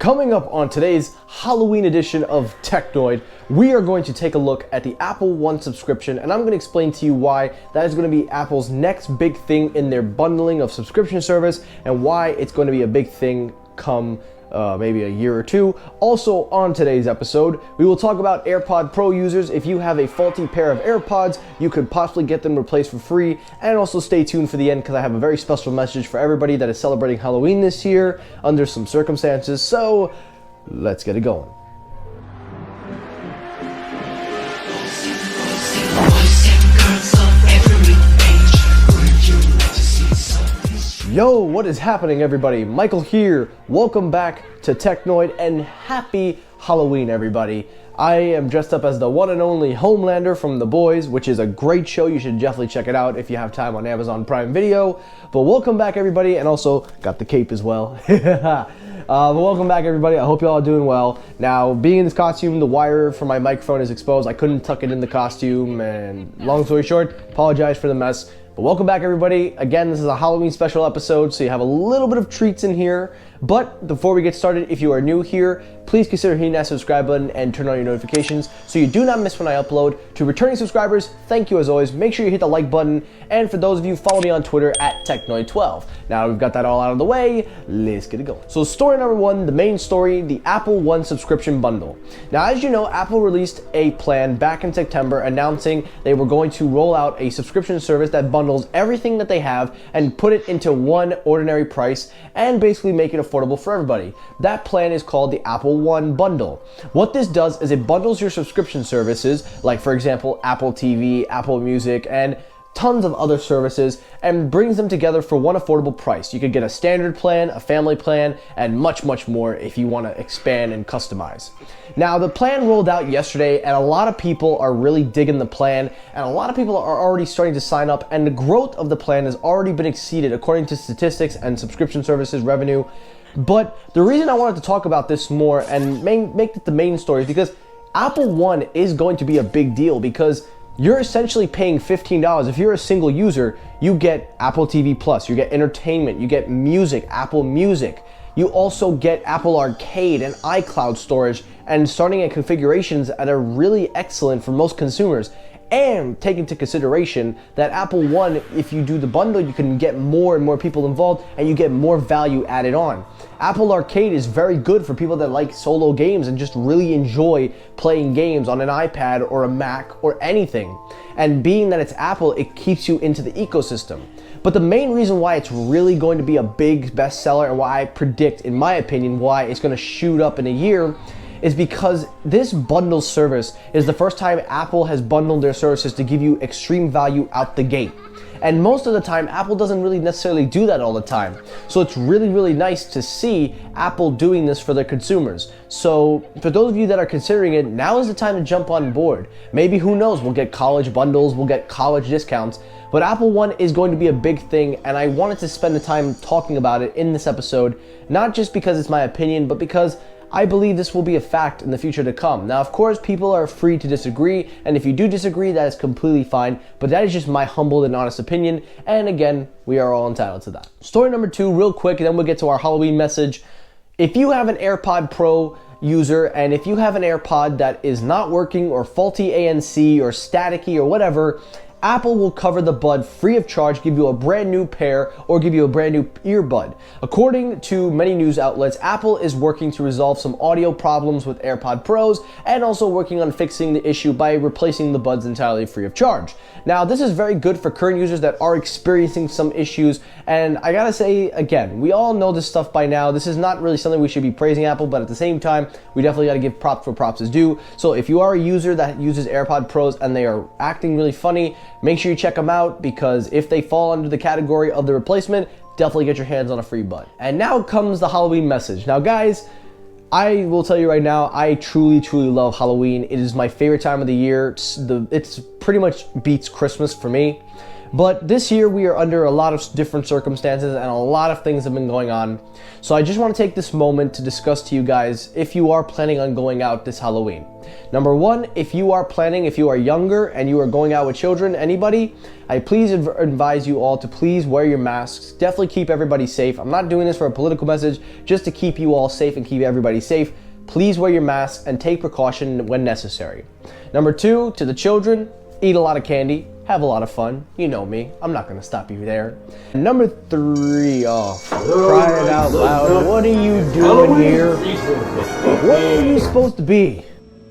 Coming up on today's Halloween edition of Technoid, we are going to take a look at the Apple One subscription, and I'm going to explain to you why that is going to be Apple's next big thing in their bundling of subscription service, and why it's going to be a big thing come maybe a year or two. Also on today's episode, we will talk about AirPod Pro users. If you have a faulty pair of AirPods, you could possibly get them replaced for free. And also stay tuned for the end because I have a very special message for everybody that is celebrating Halloween this year under some circumstances. So let's get it going. Yo, what is happening, everybody? Michael here. Welcome back to Technoid and happy Halloween, everybody. I am dressed up as the one and only Homelander from The Boys, which is a great show. You should definitely check it out if you have time on Amazon Prime Video. But welcome back, everybody, and also got the cape as well. But welcome back, everybody. I hope you all are doing well. Now, being in this costume, the wire for my microphone is exposed. I couldn't tuck it in the costume, and long story short, apologize for the mess. But welcome back, everybody. Again, this is a Halloween special episode, so you have a little bit of treats in here. But before we get started, if you are new here, please consider hitting that subscribe button and turn on your notifications so you do not miss when I upload. To returning subscribers, thank you as always. Make sure you hit the like button. And for those of you, follow me on Twitter at Technoid12. Now we've got that all out of the way, let's get it going. So story number one, the main story, the Apple One subscription bundle. Now, as you know, Apple released a plan back in September announcing they were going to roll out a subscription service that bundles everything that they have and put it into one ordinary price and basically make it affordable for everybody. That plan is called the Apple One bundle. What this does is it bundles your subscription services, like for example Apple TV, Apple Music, and tons of other services, and brings them together for one affordable price. You could get a standard plan, a family plan, and much more if you want to expand and customize. Now, the plan rolled out yesterday, and a lot of people are really digging the plan, and a lot of people are already starting to sign up, and the growth of the plan has already been exceeded according to statistics and subscription services revenue. But the reason I wanted to talk about this more and make it the main story is because Apple One is going to be a big deal, because you're essentially paying $15. If you're a single user, you get Apple TV Plus, you get entertainment, you get music, Apple Music. You also get Apple Arcade and iCloud storage, and starting at configurations that are really excellent for most consumers. And take into consideration that Apple One, if you do the bundle, you can get more and more people involved and you get more value added on. Apple Arcade is very good for people that like solo games and just really enjoy playing games on an iPad or a Mac or anything. And being that it's Apple, it keeps you into the ecosystem. But the main reason why it's really going to be a big bestseller, and why I predict, in my opinion, why it's going to shoot up in a year, is because this bundle service is the first time Apple has bundled their services to give you extreme value out the gate. And most of the time, Apple doesn't really necessarily do that all the time. So it's really nice to see Apple doing this for their consumers. So for those of you that are considering it, now is the time to jump on board. Maybe, who knows, we'll get college bundles, we'll get college discounts. But Apple One is going to be a big thing, and I wanted to spend the time talking about it in this episode, not just because it's my opinion, but because I believe this will be a fact in the future to come. Now, of course, people are free to disagree, and if you do disagree, that is completely fine, but that is just my humble and honest opinion, and again, we are all entitled to that. Story number two, real quick, and then we'll get to our Halloween message. If you have an AirPod Pro user, and if you have an AirPod that is not working, or faulty ANC, or staticky, or whatever, Apple will cover the bud free of charge, give you a brand new pair, or give you a brand new earbud. According to many news outlets, Apple is working to resolve some audio problems with AirPod Pros, and also working on fixing the issue by replacing the buds entirely free of charge. Now, this is very good for current users that are experiencing some issues, and I gotta say, again, we all know this stuff by now. This is not really something we should be praising Apple, but at the same time, we definitely gotta give props where props is due. So if you are a user that uses AirPod Pros and they are acting really funny, make sure you check them out, because if they fall under the category of the replacement, definitely get your hands on a free bud. And now comes the Halloween message. Now, guys, I will tell you right now, I truly love Halloween. It is my favorite time of the year. It's pretty much beats Christmas for me. But this year we are under a lot of different circumstances and a lot of things have been going on. So I just want to take this moment to discuss to you guys if you are planning on going out this Halloween. Number one, if you are younger and you are going out with children, anybody, I please advise you all to please wear your masks. Definitely keep everybody safe. I'm not doing this for a political message, just to keep you all safe and keep everybody safe. Please wear your masks and take precaution when necessary. Number two, to the children, eat a lot of candy, have a lot of fun. You know me, I'm not gonna stop you there. Number three, crying out loud, what are you doing here? What are you supposed to be?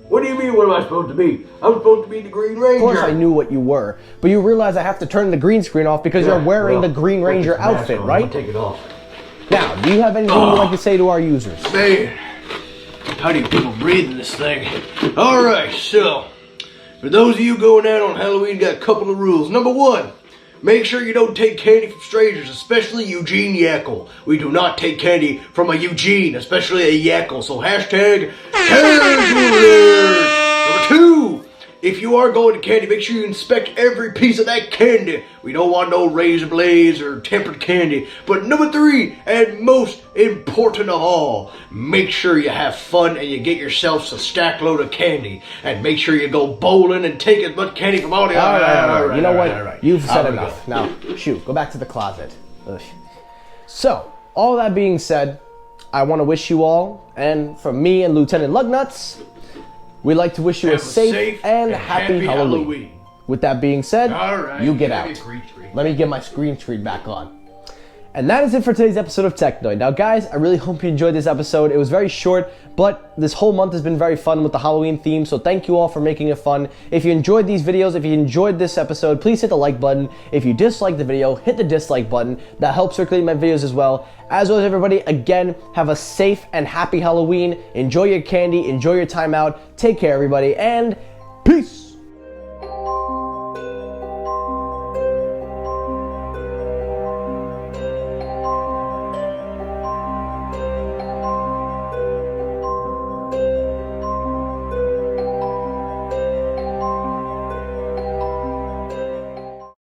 What do you mean, what am I supposed to be? I'm supposed to be the Green Ranger. Of course I knew what you were, but you realize I have to turn the green screen off because you're wearing the Green Ranger outfit, right? Take it off. Now, do you have anything you'd like to say to our users? Man, how do you people breathe in this thing? Alright, so, for those of you going out on Halloween, got a couple of rules. Number one, make sure you don't take candy from strangers, especially Eugene Yackle. We do not take candy from a Eugene, especially a Yackle. So hashtag casual alert. Number two, if you are going to candy, make sure you inspect every piece of that candy. We don't want no razor blades or tempered candy. But number three, and most important of all, make sure you have fun and you get yourself a stack load of candy. And make sure you go bowling and take as much candy from all the All right. You know what? You've said enough. Now, shoot, go back to the closet. Ugh. So, all that being said, I want to wish you all, and from me and Lieutenant Lugnuts, we'd like to wish you a safe and happy Halloween. With that being said, you get out. Let me get my screen screen back on. And that is it for today's episode of Technoid. Now guys, I really hope you enjoyed this episode. It was very short, but this whole month has been very fun with the Halloween theme, so thank you all for making it fun. If you enjoyed these videos, if you enjoyed this episode, please hit the like button. If you disliked the video, hit the dislike button. That helps circulate my videos as well. As always, everybody, again, have a safe and happy Halloween. Enjoy your candy, enjoy your time out. Take care, everybody, and peace!